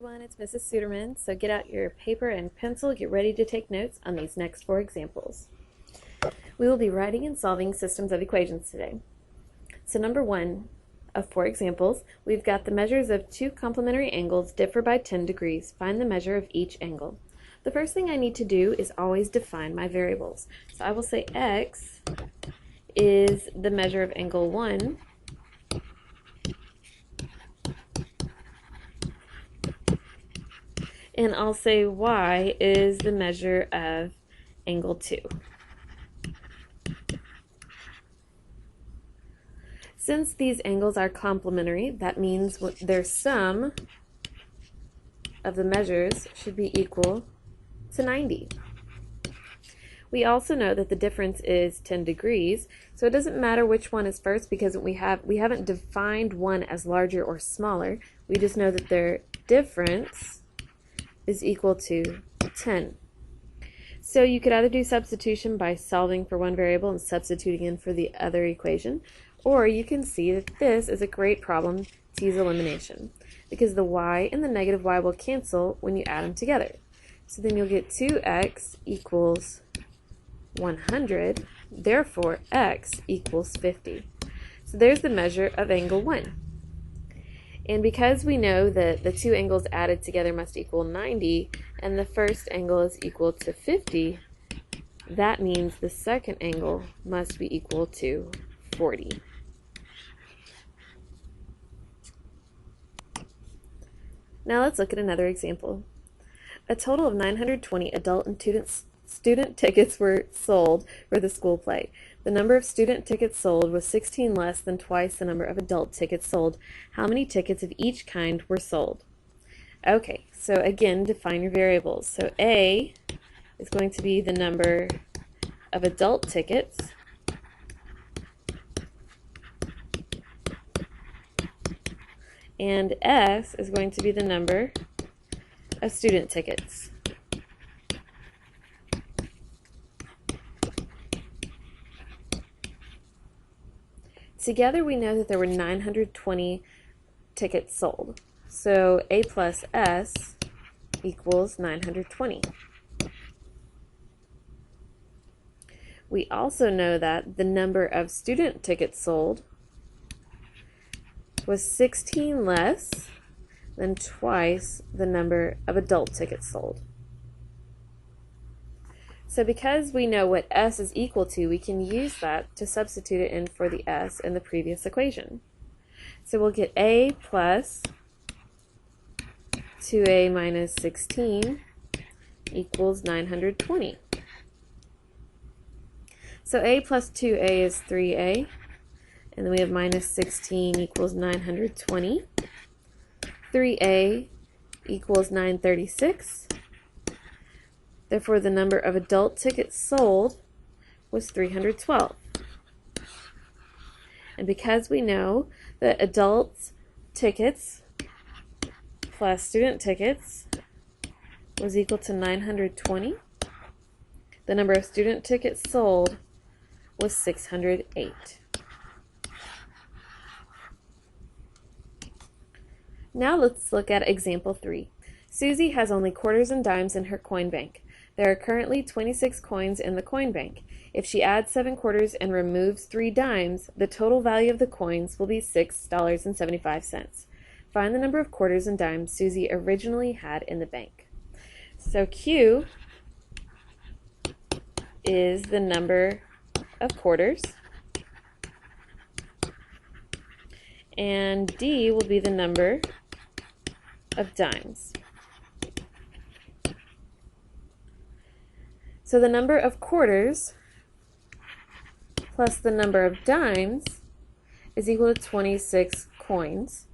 Everyone, it's Mrs. Suderman, so get out your paper and pencil, get ready to take notes on these next 4 examples. We will be writing and solving systems of equations today. So number 1 of 4 examples, we've got the measures of 2 complementary angles differ by 10 degrees. Find the measure of each angle. The first thing I need to do is always define my variables. So I will say x is the measure of angle 1, and I'll say y is the measure of angle 2. Since these angles are complementary, that means their sum of the measures should be equal to 90. We also know that the difference is 10 degrees, so it doesn't matter which one is first because we haven't defined one as larger or smaller. We just know that their difference is equal to 10. So you could either do substitution by solving for one variable and substituting in for the other equation, or you can see that this is a great problem to use elimination because the y and the negative y will cancel when you add them together. So then you'll get 2x equals 100, therefore x equals 50. So there's the measure of angle 1. And because we know that the two angles added together must equal 90 and the first angle is equal to 50, that means the second angle must be equal to 40. Now let's look at another example. A total of 920 adult and student tickets were sold for the school play. The number of student tickets sold was 16 less than twice the number of adult tickets sold. How many tickets of each kind were sold? Okay, so again, define your variables. So A is going to be the number of adult tickets, and S is going to be the number of student tickets. Together we know that there were 920 tickets sold. So A plus S equals 920. We also know that the number of student tickets sold was 16 less than twice the number of adult tickets sold. So because we know what S is equal to, we can use that to substitute it in for the S in the previous equation. So we'll get A plus 2A minus 16 equals 920. So A plus 2A is 3A, and then we have minus 16 equals 920. 3A equals 936. Therefore, the number of adult tickets sold was 312. And because we know that adult tickets plus student tickets was equal to 920, the number of student tickets sold was 608. Now let's look at example 3. Susie has only quarters and dimes in her coin bank. There are currently 26 coins in the coin bank. If she adds 7 quarters and removes 3 dimes, the total value of the coins will be $6.75. Find the number of quarters and dimes Susie originally had in the bank. So Q is the number of quarters, and D will be the number of dimes. So the number of quarters plus the number of dimes is equal to 26 coins.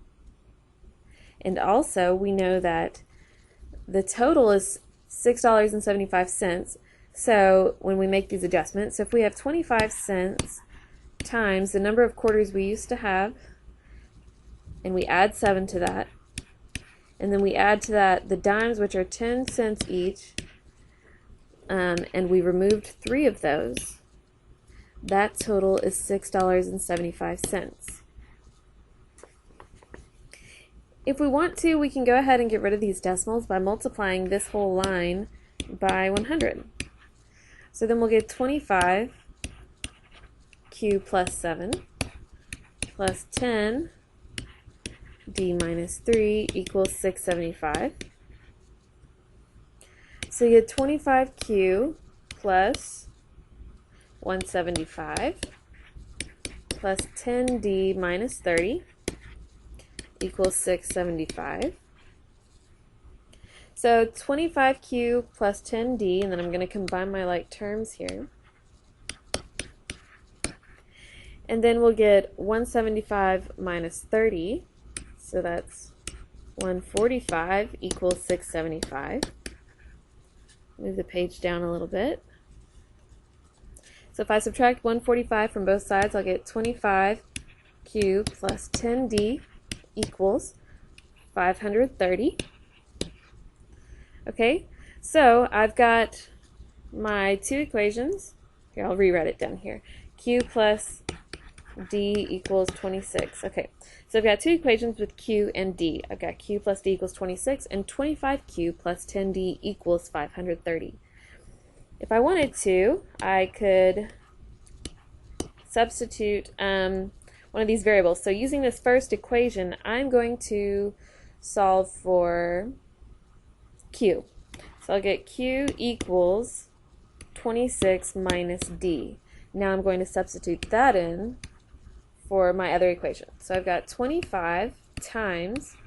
And also we know that the total is $6.75. So when we make these adjustments, so if we have 25 cents times the number of quarters we used to have, and we add 7 to that, and then we add to that the dimes, which are 10 cents each, and we removed 3 of those, that total is $6.75. If we want to, we can go ahead and get rid of these decimals by multiplying this whole line by 100. So then we'll get 25q plus 7 plus 10 d minus 3 equals 675. So you get 25q plus 175 plus 10d minus 30 equals 675. So 25q plus 10d, and then I'm going to combine my like terms here. And then we'll get 175 minus 30, so that's 145 equals 675. Move the page down a little bit. So if I subtract 145 from both sides, I'll get 25q plus 10d equals 530. Okay, so I've got my two equations. Here, I'll rewrite it down here. Q plus d equals 26. Okay, so I've got two equations with q and d. I've got q plus d equals 26 and 25q plus 10d equals 530. If I wanted to, I could substitute one of these variables. So using this first equation, I'm going to solve for q. So I'll get q equals 26 minus d. Now I'm going to substitute that in for my other equation. So I've got 25 times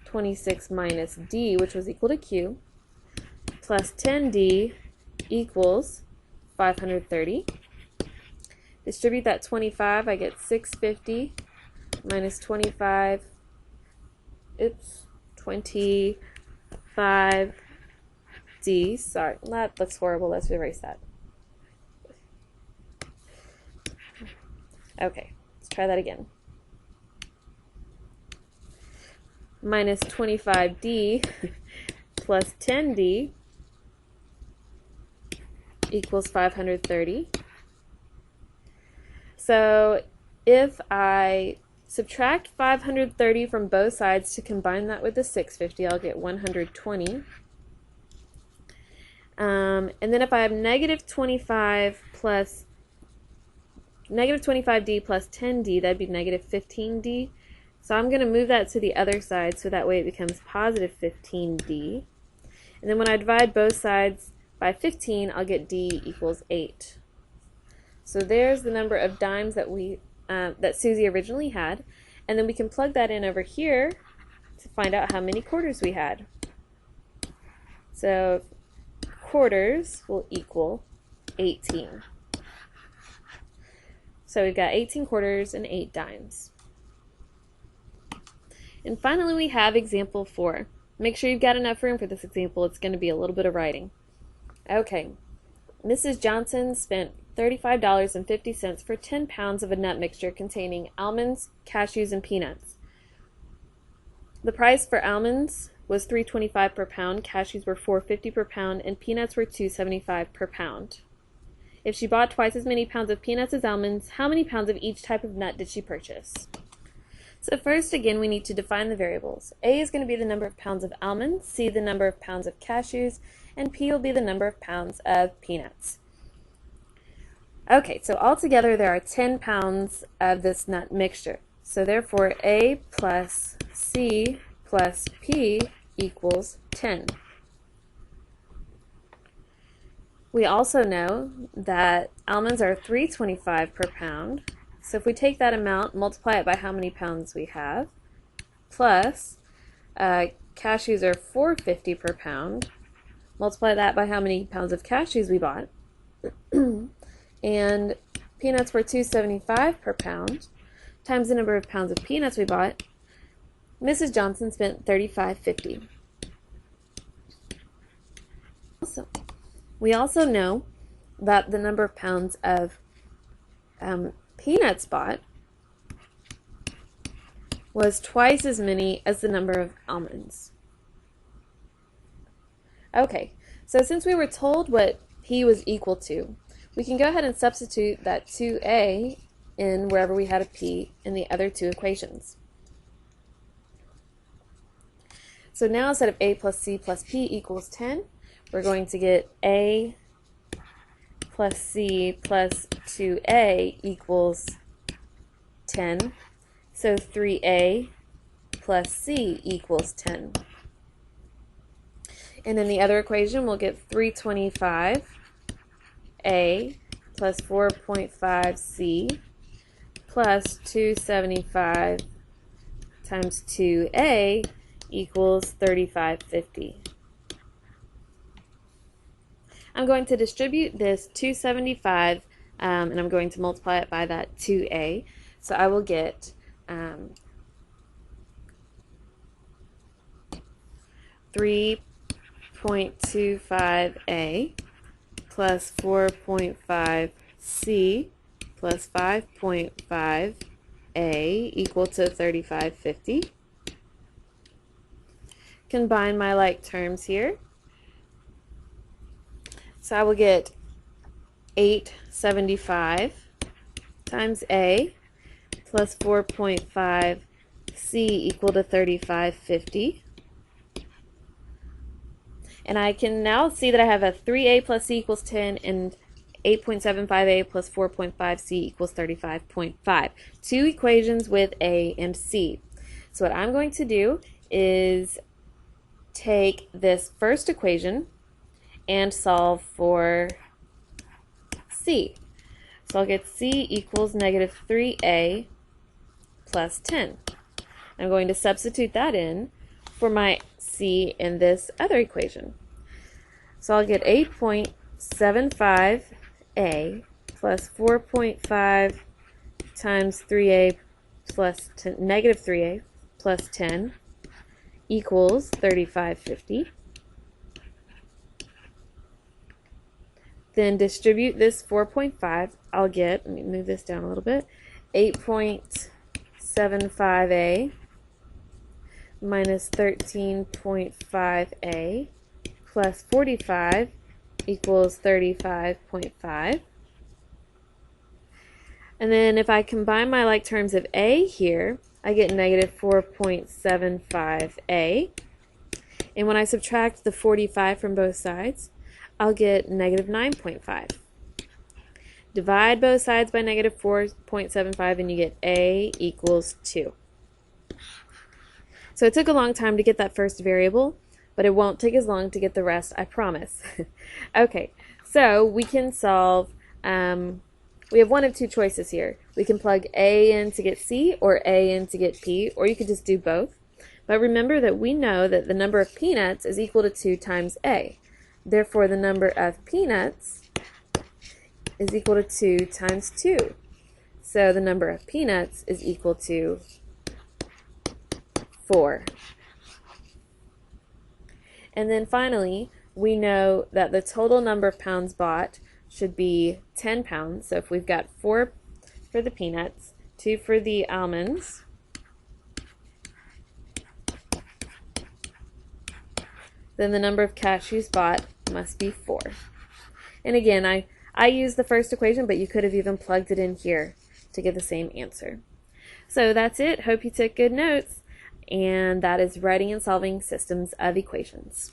26 minus d, which was equal to q, plus 10d equals 530. Distribute that 25, I get 650 minus 25, 25d, sorry, that looks horrible, let's erase that. Okay, let's try that again. Minus 25d plus 10d equals 530. So if I subtract 530 from both sides to combine that with the 650, I'll get 120. And then if I have negative 25d plus 10d, that'd be negative 15d. So I'm going to move that to the other side so that way it becomes positive 15d. And then when I divide both sides by 15, I'll get d equals 8. So there's the number of dimes that that Susie originally had, and then we can plug that in over here to find out how many quarters we had. So quarters will equal 18. So we've got 18 quarters and 8 dimes. And finally we have example 4. Make sure you've got enough room for this example. It's going to be a little bit of writing. Okay, Mrs. Johnson spent $35.50 for 10 pounds of a nut mixture containing almonds, cashews, and peanuts. The price for almonds was $3.25 per pound, cashews were $4.50 per pound, and peanuts were $2.75 per pound. If she bought twice as many pounds of peanuts as almonds, how many pounds of each type of nut did she purchase? So first, again, we need to define the variables. A is going to be the number of pounds of almonds, C the number of pounds of cashews, and P will be the number of pounds of peanuts. Okay, so altogether there are 10 pounds of this nut mixture. So therefore A plus C plus P equals 10. We also know that almonds are $3.25 per pound. So if we take that amount, multiply it by how many pounds we have, plus cashews are $4.50 per pound, multiply that by how many pounds of cashews we bought, and peanuts were $2.75 per pound, times the number of pounds of peanuts we bought. Mrs. Johnson spent $35.50. We also know that the number of pounds of peanuts bought was twice as many as the number of almonds. Okay, so since we were told what P was equal to, we can go ahead and substitute that 2A in wherever we had a P in the other two equations. So now instead of A plus C plus P equals 10, we're going to get A plus C plus 2A equals 10. So 3A plus C equals 10. And in the other equation, we'll get 325A plus 4.5C plus 275 times 2A equals 3550. I'm going to distribute this 275 and I'm going to multiply it by that 2A. So I will get 3.25A plus 4.5C plus 5.5A equal to 3550. Combine my like terms here. So I will get 875 times A plus 4.5C equal to 3550. And I can now see that I have a 3A plus C equals 10 and 8.75A plus 4.5C equals 35.5. Two equations with A and C. So what I'm going to do is take this first equation and solve for C. So I'll get C equals negative 3A plus 10. I'm going to substitute that in for my C in this other equation. So I'll get 8.75A plus 4.5 times 3A plus 10, negative 3A plus 10 equals 3550. Then distribute this 4.5. I'll get, let me move this down a little bit, 8.75A minus 13.5A plus 45 equals 35.5. And then if I combine my like terms of A here, I get negative 4.75A. And when I subtract the 45 from both sides, I'll get negative 9.5. Divide both sides by negative 4.75 and you get A equals 2. So it took a long time to get that first variable, but it won't take as long to get the rest, I promise. Okay, so we can solve, we have one of two choices here. We can plug A in to get C or A in to get P, or you could just do both. But remember that we know that the number of peanuts is equal to 2 times A. Therefore, the number of peanuts is equal to 2 times 2. So the number of peanuts is equal to 4. And then finally, we know that the total number of pounds bought should be 10 pounds. So if we've got 4 for the peanuts, 2 for the almonds, then the number of cashews bought must be 4. And again, I used the first equation, but you could have even plugged it in here to get the same answer. So that's it. Hope you took good notes. And that is writing and solving systems of equations.